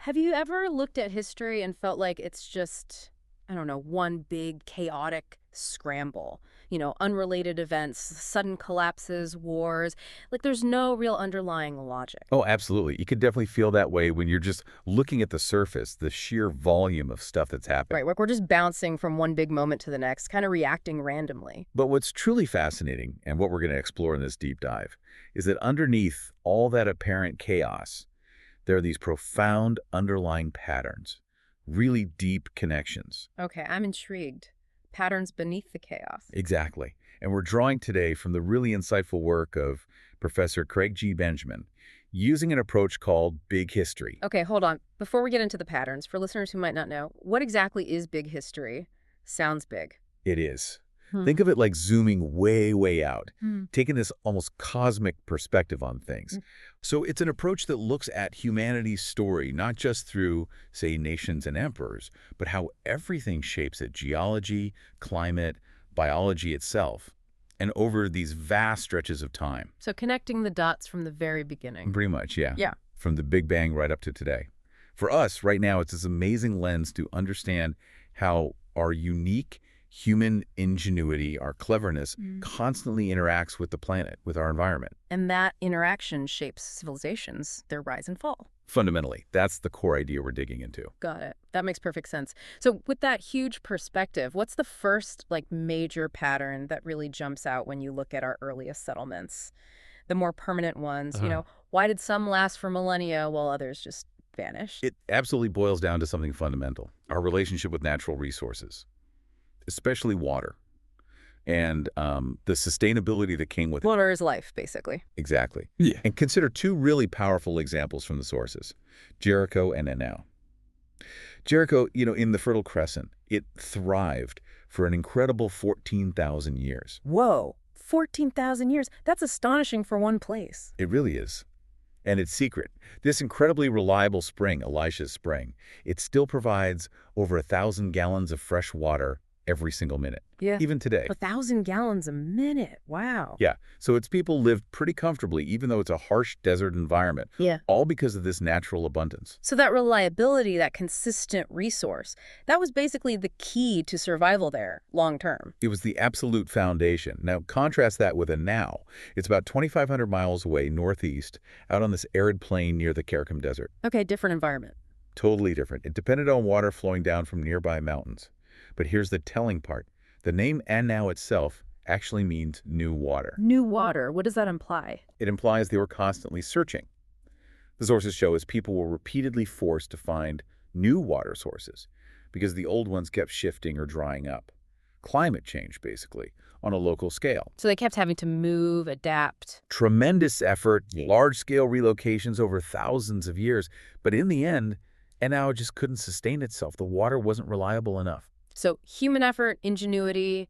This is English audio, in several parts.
Have you ever looked at history and felt like it's just, I don't know, one big chaotic scramble? Unrelated events, sudden collapses, wars. Like there's no real underlying logic. Oh, absolutely. You could definitely feel that way when you're just looking at the surface, the sheer volume of stuff that's happening. Right, we're just bouncing from one big moment to the next, kind of reacting randomly. But what's truly fascinating, and what we're going to explore in this deep dive, is that underneath all that apparent chaos, there are these profound underlying patterns, really deep connections. Okay, I'm intrigued. Patterns beneath the chaos. Exactly. And we're drawing today from the really insightful work of Professor Craig G. Benjamin, using an approach called big history. Okay, hold on. Before we get into the patterns, for listeners who might not know, what exactly is big history? Sounds big. It is. Hmm. Think of it like zooming way, way out, Hmm. taking this almost cosmic perspective on things. So it's an approach that looks at humanity's story, not just through, say, nations and emperors, but how everything shapes it: geology, climate, biology itself, and over these vast stretches of time. So connecting the dots from the very beginning. Pretty much, yeah. Yeah. From the Big Bang right up to today. For us, right now, it's this amazing lens to understand how our unique human ingenuity, our cleverness, constantly interacts with the planet, with our environment. And that interaction shapes civilizations, their rise and fall. Fundamentally, that's the core idea we're digging into. Got it. That makes perfect sense. So with that huge perspective, what's the first major pattern that really jumps out when you look at our earliest settlements? The more permanent ones, why did some last for millennia while others just vanish? It absolutely boils down to something fundamental: our relationship with natural resources, especially water, and the sustainability that came with it. Water is life, basically. Exactly. Yeah. And consider two really powerful examples from the sources: Jericho and Enau. Jericho, in the Fertile Crescent, it thrived for an incredible 14,000 years. Whoa, 14,000 years. That's astonishing for one place. It really is. And its secret, this incredibly reliable spring, Elisha's spring, it still provides over 1,000 gallons of fresh water every single minute, Yeah. even today. 1,000 gallons a minute. Wow. Yeah, so its people lived pretty comfortably, even though it's a harsh desert environment, Yeah. all because of this natural abundance. So that reliability, that consistent resource, that was basically the key to survival there long term. It was the absolute foundation. Now, contrast that with Enau. It's about 2,500 miles away northeast, out on this arid plain near the Karakum Desert. Okay, different environment. Totally different. It depended on water flowing down from nearby mountains. But here's the telling part. The name Enau itself actually means new water. New water, what does that imply? It implies they were constantly searching. The sources show as people were repeatedly forced to find new water sources because the old ones kept shifting or drying up. Climate change, basically, on a local scale. So they kept having to move, adapt. Tremendous effort, large-scale relocations over thousands of years. But in the end, Enau just couldn't sustain itself. The water wasn't reliable enough. So human effort, ingenuity,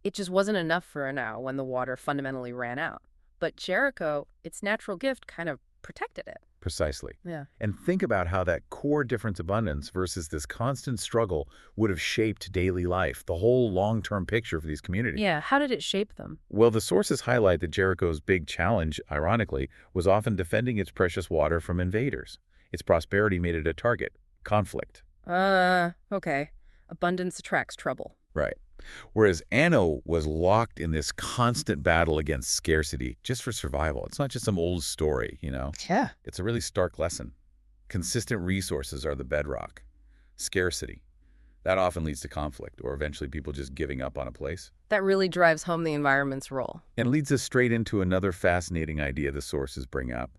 it just wasn't enough for now when the water fundamentally ran out. But Jericho, its natural gift, kind of protected it. Precisely. Yeah. And think about how that core difference abundance versus this constant struggle would have shaped daily life, the whole long-term picture for these communities. Yeah, how did it shape them? Well, the sources highlight that Jericho's big challenge, ironically, was often defending its precious water from invaders. Its prosperity made it a target. Conflict. Okay. Abundance attracts trouble. Right. Whereas Anno was locked in this constant battle against scarcity just for survival. It's not just some old story, Yeah. It's a really stark lesson. Consistent resources are the bedrock. Scarcity. That often leads to conflict, or eventually people just giving up on a place. That really drives home the environment's role. And leads us straight into another fascinating idea the sources bring up,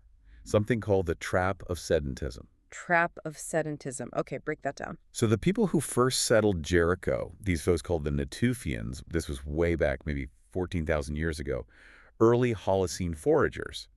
something called the trap of sedentism. Trap of sedentism. Okay, break that down. So the people who first settled Jericho, these folks called the Natufians, this was way back, maybe 14,000 years ago, early Holocene foragers.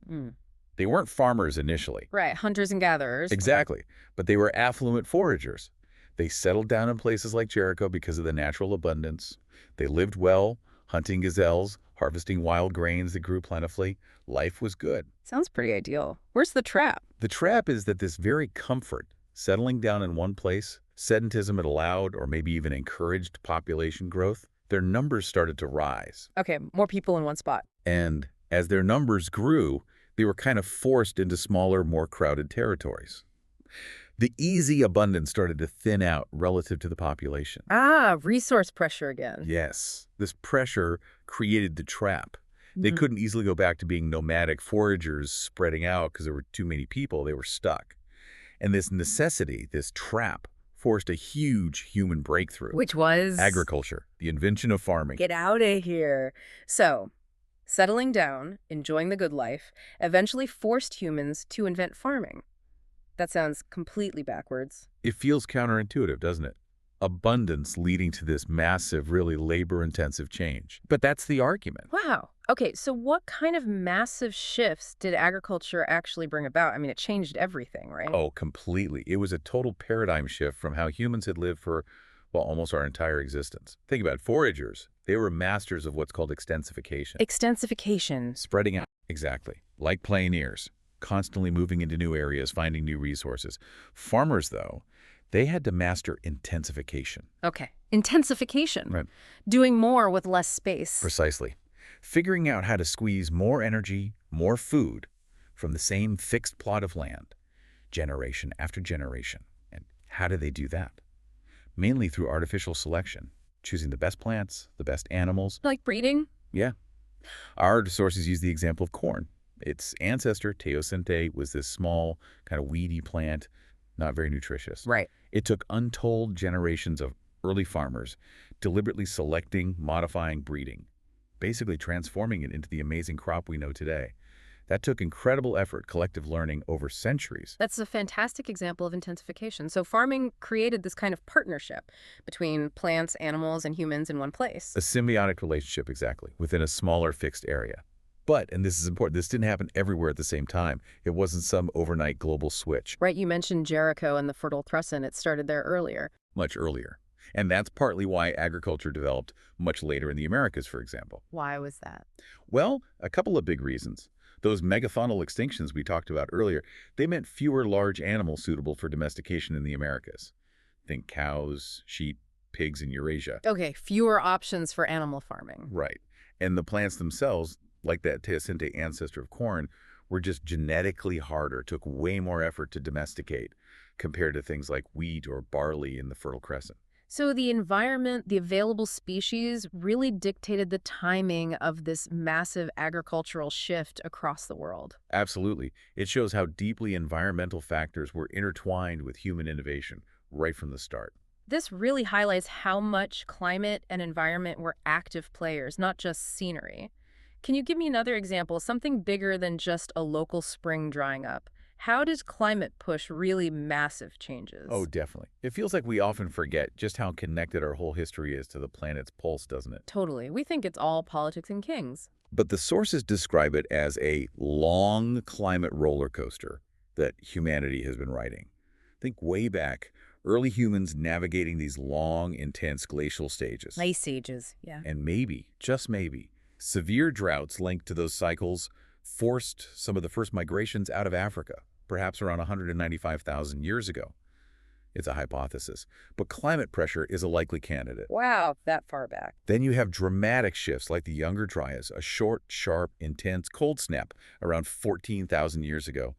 They weren't farmers initially. Right, hunters and gatherers. Exactly. But they were affluent foragers. They settled down in places like Jericho because of the natural abundance. They lived well, hunting gazelles, harvesting wild grains that grew plentifully. Life was good. Sounds pretty ideal. Where's the trap? The trap is that this very comfort, settling down in one place, sedentism had allowed or maybe even encouraged population growth. Their numbers started to rise. Okay, more people in one spot. And as their numbers grew, they were kind of forced into smaller, more crowded territories. The easy abundance started to thin out relative to the population. Ah, resource pressure again. Yes, this pressure created the trap. They Mhm. couldn't easily go back to being nomadic foragers spreading out because there were too many people. They were stuck. And this necessity, this trap, forced a huge human breakthrough. Which was? Agriculture, the invention of farming. Get out of here. So, settling down, enjoying the good life, eventually forced humans to invent farming. That sounds completely backwards. It feels counterintuitive, doesn't it? Abundance leading to this massive, really labor-intensive change. But that's the argument. Wow. Okay, so what kind of massive shifts did agriculture actually bring about? I mean, it changed everything, right? Oh, completely. It was a total paradigm shift from how humans had lived for, well, almost our entire existence. Think about it. Foragers. They were masters of what's called extensification. Extensification. Spreading out. Exactly. Like pioneers, constantly moving into new areas, finding new resources. Farmers, though, they had to master intensification. Okay. Intensification. Right. Doing more with less space. Precisely. Figuring out how to squeeze more energy, more food from the same fixed plot of land, generation after generation. And how do they do that? Mainly through artificial selection, choosing the best plants, the best animals. Like breeding? Yeah. Our sources use the example of corn. Its ancestor, teosinte, was this small, kind of weedy plant, not very nutritious. Right. It took untold generations of early farmers deliberately selecting, modifying, breeding, basically transforming it into the amazing crop we know today. That took incredible effort, collective learning over centuries. That's a fantastic example of intensification. So farming created this kind of partnership between plants, animals, and humans in one place. A symbiotic relationship, exactly, within a smaller fixed area. But, and this is important, this didn't happen everywhere at the same time. It wasn't some overnight global switch. Right, you mentioned Jericho and the Fertile Crescent. It started there earlier. Much earlier. And that's partly why agriculture developed much later in the Americas, for example. Why was that? Well, a couple of big reasons. Those megafaunal extinctions we talked about earlier, they meant fewer large animals suitable for domestication in the Americas. Think cows, sheep, pigs in Eurasia. Okay, fewer options for animal farming. Right. And the plants themselves, like that teosinte ancestor of corn, were just genetically harder, took way more effort to domesticate compared to things like wheat or barley in the Fertile Crescent. So the environment, the available species, really dictated the timing of this massive agricultural shift across the world. Absolutely. It shows how deeply environmental factors were intertwined with human innovation right from the start. This really highlights how much climate and environment were active players, not just scenery. Can you give me another example, something bigger than just a local spring drying up? How does climate push really massive changes? Oh, definitely. It feels like we often forget just how connected our whole history is to the planet's pulse, doesn't it? Totally. We think it's all politics and kings. But the sources describe it as a long climate roller coaster that humanity has been riding. Think way back, early humans navigating these long, intense glacial stages. Ice ages, yeah. And maybe, just maybe, severe droughts linked to those cycles forced some of the first migrations out of Africa, perhaps around 195,000 years ago. It's a hypothesis, but climate pressure is a likely candidate. Wow, that far back. Then you have dramatic shifts like the Younger Dryas, a short, sharp, intense cold snap around 14,000 years ago,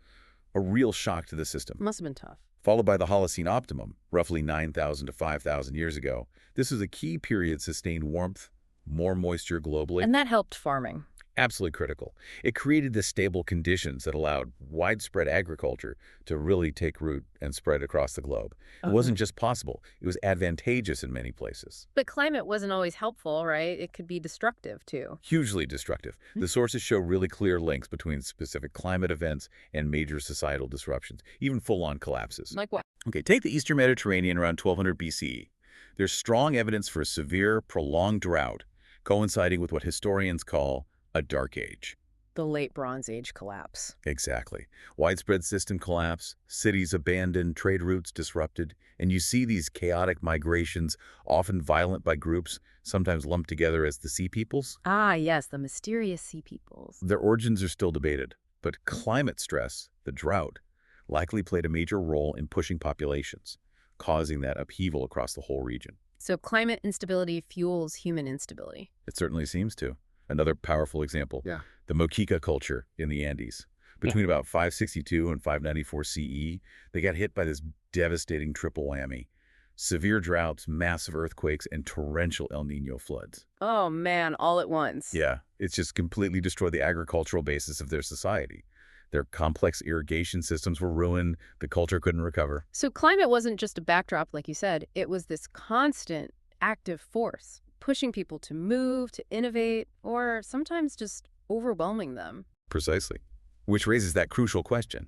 a real shock to the system. Must have been tough. Followed by the Holocene optimum, roughly 9,000 to 5,000 years ago. This is a key period sustained warmth, more moisture globally. And that helped farming. Absolutely critical. It created the stable conditions that allowed widespread agriculture to really take root and spread across the globe. It wasn't just possible, it was advantageous in many places. But climate wasn't always helpful, right? It could be destructive, too. Hugely destructive. The sources show really clear links between specific climate events and major societal disruptions, even full-on collapses. Like what? Okay, take the Eastern Mediterranean around 1200 BCE. There's strong evidence for a severe, prolonged drought, coinciding with what historians call a dark age. The late Bronze Age collapse. Exactly. Widespread system collapse, cities abandoned, trade routes disrupted, and you see these chaotic migrations, often violent by groups, sometimes lumped together as the Sea Peoples. Ah, yes, the mysterious Sea Peoples. Their origins are still debated, but climate stress, the drought, likely played a major role in pushing populations, causing that upheaval across the whole region. So climate instability fuels human instability. It certainly seems to. Another powerful example, the Mochica culture in the Andes. Between about 562 and 594 CE, they got hit by this devastating triple whammy. Severe droughts, massive earthquakes, and torrential El Nino floods. Oh man, all at once. Yeah, it's just completely destroyed the agricultural basis of their society. Their complex irrigation systems were ruined. The culture couldn't recover. So climate wasn't just a backdrop, like you said. It was this constant active force, pushing people to move, to innovate, or sometimes just overwhelming them. Precisely. Which raises that crucial question.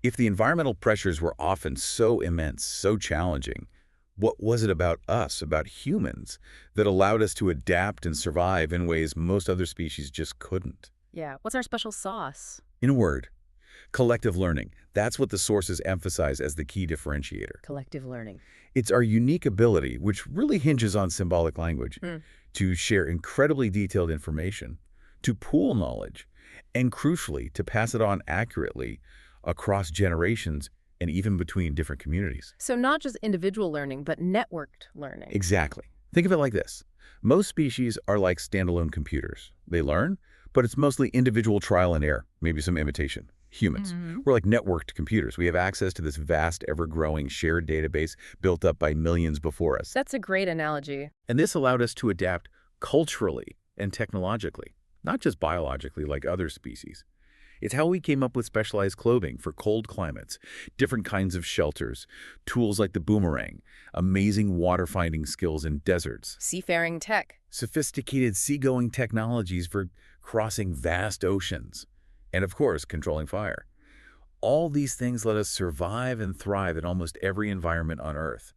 If the environmental pressures were often so immense, so challenging, what was it about us, about humans, that allowed us to adapt and survive in ways most other species just couldn't? Yeah, what's our special sauce? In a word, collective learning. That's what the sources emphasize as the key differentiator. Collective learning. It's our unique ability, which really hinges on symbolic language, to share incredibly detailed information, to pool knowledge, and crucially, to pass it on accurately across generations and even between different communities. So not just individual learning, but networked learning. Exactly. Think of it like this. Most species are like standalone computers. They learn, but it's mostly individual trial and error, maybe some imitation. Humans. We're like networked computers. We have access to this vast, ever-growing shared database built up by millions before us. That's a great analogy. And this allowed us to adapt culturally and technologically, not just biologically like other species. It's how we came up with specialized clothing for cold climates, different kinds of shelters, tools like the boomerang, amazing water-finding skills in deserts, Seafaring tech. sophisticated seagoing technologies for crossing vast oceans, and of course, controlling fire. All these things let us survive and thrive in almost every environment on Earth.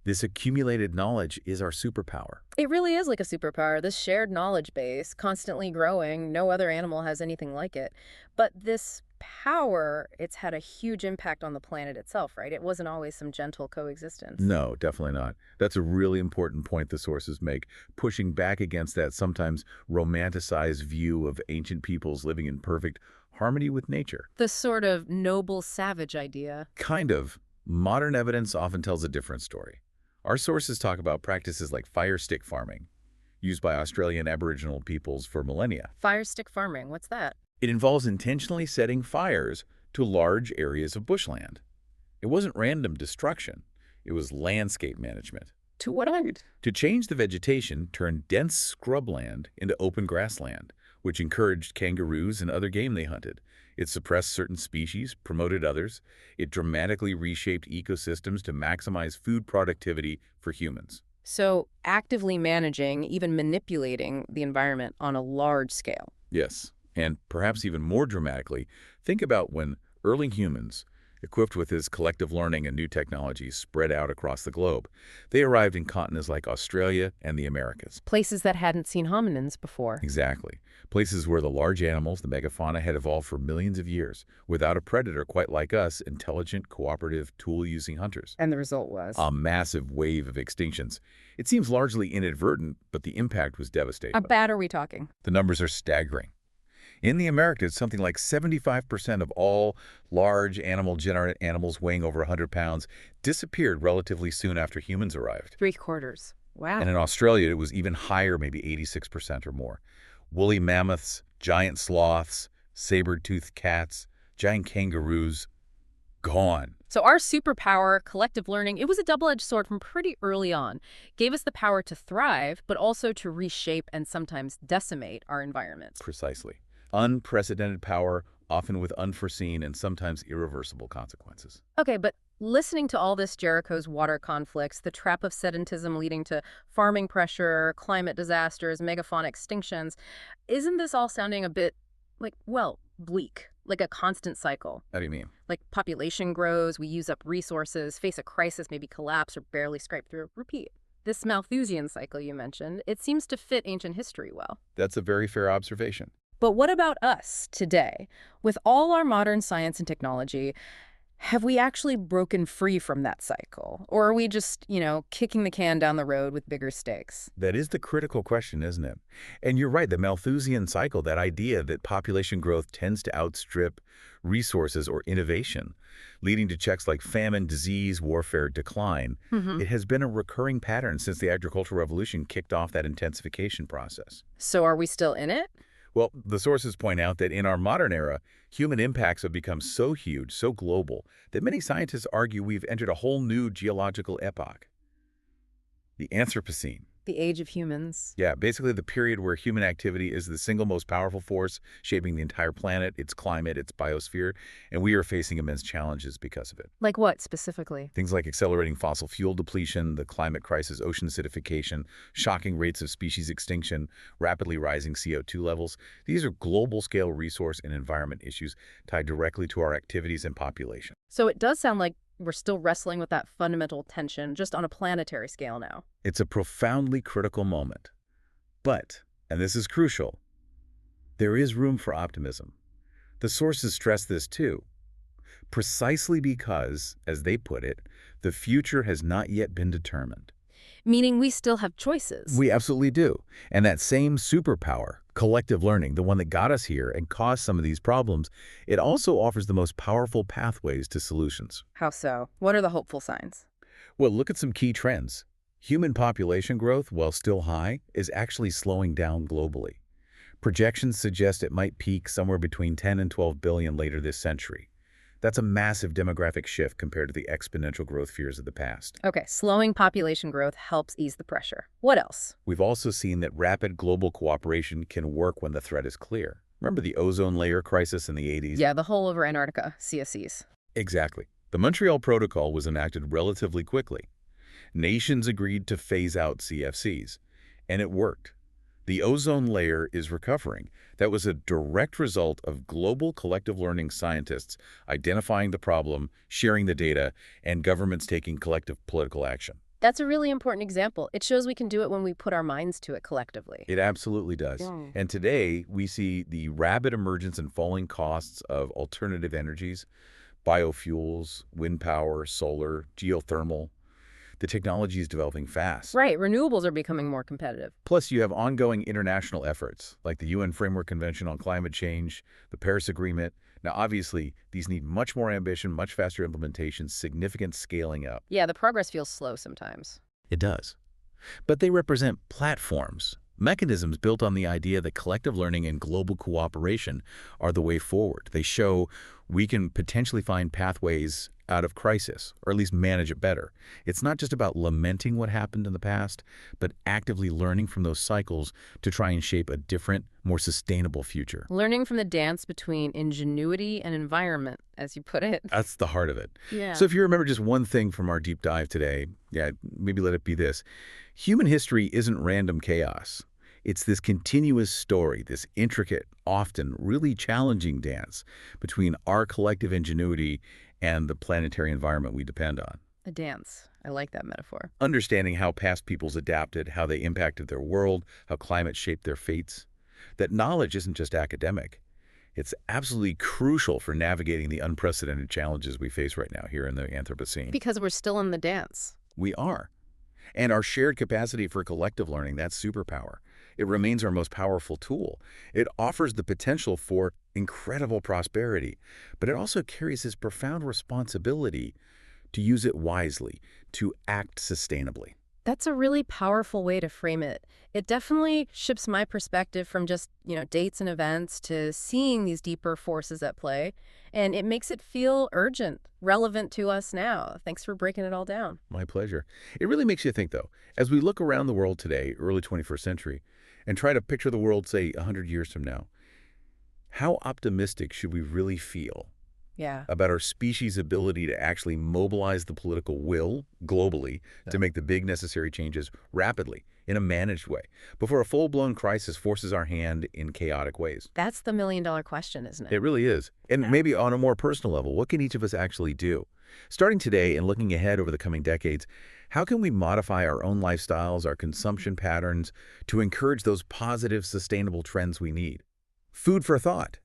This accumulated knowledge is our superpower. It really is like a superpower, this shared knowledge base, constantly growing. No other animal has anything like it. But this power, it's had a huge impact on the planet itself, right? It wasn't always some gentle coexistence. No, definitely not. That's a really important point the sources make, pushing back against that sometimes romanticized view of ancient peoples living in perfect harmony with nature. The sort of noble savage idea. Kind of. Modern evidence often tells a different story. Our sources talk about practices like fire stick farming, used by Australian Aboriginal peoples for millennia. Fire stick farming, what's that? It involves intentionally setting fires to large areas of bushland. It wasn't random destruction. It was landscape management. To what end? To change the vegetation, turn dense scrubland into open grassland, which encouraged kangaroos and other game they hunted. It suppressed certain species, promoted others. It dramatically reshaped ecosystems to maximize food productivity for humans. So actively managing, even manipulating the environment on a large scale. Yes, and perhaps even more dramatically, think about when early humans, equipped with this collective learning and new technologies, spread out across the globe. They arrived in continents like Australia and the Americas. Places that hadn't seen hominins before. Exactly. Places where the large animals, the megafauna, had evolved for millions of years, without a predator quite like us, intelligent, cooperative, tool-using hunters. And the result was? A massive wave of extinctions. It seems largely inadvertent, but the impact was devastating. How bad are we talking? The numbers are staggering. In the Americas, something like 75% of all large animal-generate animals weighing over 100 pounds disappeared relatively soon after humans arrived. 3/4. Wow. And in Australia, it was even higher, maybe 86% or more. Woolly mammoths, giant sloths, saber-toothed cats, giant kangaroos, gone. So our superpower, collective learning, it was a double-edged sword from pretty early on. Gave us the power to thrive, but also to reshape and sometimes decimate our environments. Precisely. Unprecedented power, often with unforeseen and sometimes irreversible consequences. Okay, but listening to all this Jericho's water conflicts, the trap of sedentism leading to farming pressure, climate disasters, megafauna extinctions, isn't this all sounding a bit like, well, bleak, like a constant cycle? How do you mean? Like population grows, we use up resources, face a crisis, maybe collapse or barely scrape through. Repeat. This Malthusian cycle you mentioned, it seems to fit ancient history well. That's a very fair observation. But what about us today? With all our modern science and technology, have we actually broken free from that cycle? Or are we just, kicking the can down the road with bigger stakes? That is the critical question, isn't it? And you're right, the Malthusian cycle, that idea that population growth tends to outstrip resources or innovation, leading to checks like famine, disease, warfare, decline, it has been a recurring pattern since the agricultural revolution kicked off that intensification process. So are we still in it? Well, the sources point out that in our modern era, human impacts have become so huge, so global, that many scientists argue we've entered a whole new geological epoch, the Anthropocene. The age of humans. Yeah, basically the period where human activity is the single most powerful force shaping the entire planet, its climate, its biosphere, and we are facing immense challenges because of it. Like what, specifically? Things like accelerating fossil fuel depletion, the climate crisis, ocean acidification, shocking rates of species extinction, rapidly rising CO2 levels. These are global-scale resource and environment issues tied directly to our activities and population. So it does sound like we're still wrestling with that fundamental tension, just on a planetary scale now. It's a profoundly critical moment. But, and this is crucial, there is room for optimism. The sources stress this too, precisely because, as they put it, the future has not yet been determined. Meaning we still have choices. We absolutely do. And that same superpower, collective learning, the one that got us here and caused some of these problems, it also offers the most powerful pathways to solutions. How so? What are the hopeful signs? Well, look at some key trends. Human population growth, while still high, is actually slowing down globally. Projections suggest it might peak somewhere between 10 and 12 billion later this century. That's a massive demographic shift compared to the exponential growth fears of the past. Okay, slowing population growth helps ease the pressure. What else? We've also seen that rapid global cooperation can work when the threat is clear. Remember the ozone layer crisis in the 80s? Yeah, the hole over Antarctica, CSCs. Exactly. The Montreal Protocol was enacted relatively quickly. Nations agreed to phase out CFCs, and it worked. The ozone layer is recovering. That was a direct result of global collective learning scientists identifying the problem, sharing the data, and governments taking collective political action. That's a really important example. It shows we can do it when we put our minds to it collectively. It absolutely does. Yeah. And today, we see the rapid emergence and falling costs of alternative energies, biofuels, wind power, solar, geothermal. The technology is developing fast. Right, renewables are becoming more competitive. Plus, you have ongoing international efforts, like the UN Framework Convention on Climate Change, the Paris Agreement. Now, obviously, these need much more ambition, much faster implementation, significant scaling up. Yeah, the progress feels slow sometimes. It does. But they represent platforms, mechanisms built on the idea that collective learning and global cooperation are the way forward. They show we can potentially find pathways out of crisis, or at least manage it better. It's not just about lamenting what happened in the past, but actively learning from those cycles to try and shape a different, more sustainable future. Learning from the dance between ingenuity and environment, as you put it. That's the heart of it. Yeah. So if you remember just one thing from our deep dive today, maybe let it be this. Human history isn't random chaos. It's this continuous story, this intricate, often really challenging dance between our collective ingenuity and the planetary environment we depend on. A dance. I like that metaphor. Understanding how past peoples adapted, how they impacted their world, how climate shaped their fates. That knowledge isn't just academic. It's absolutely crucial for navigating the unprecedented challenges we face right now here in the Anthropocene. Because we're still in the dance. We are. And our shared capacity for collective learning, that superpower, it remains our most powerful tool. It offers the potential for incredible prosperity, but it also carries this profound responsibility to use it wisely, to act sustainably. That's a really powerful way to frame it. It definitely shifts my perspective from just, dates and events to seeing these deeper forces at play. And it makes it feel urgent, relevant to us now. Thanks for breaking it all down. My pleasure. It really makes you think, though, as we look around the world today, early 21st century, and try to picture the world, say, 100 years from now, how optimistic should we really feel about our species' ability to actually mobilize the political will globally to make the big necessary changes rapidly, in a managed way, before a full-blown crisis forces our hand in chaotic ways? That's the million-dollar question, isn't it? It really is. And maybe on a more personal level, what can each of us actually do? Starting today and looking ahead over the coming decades, how can we modify our own lifestyles, our consumption patterns, to encourage those positive, sustainable trends we need? Food for thought.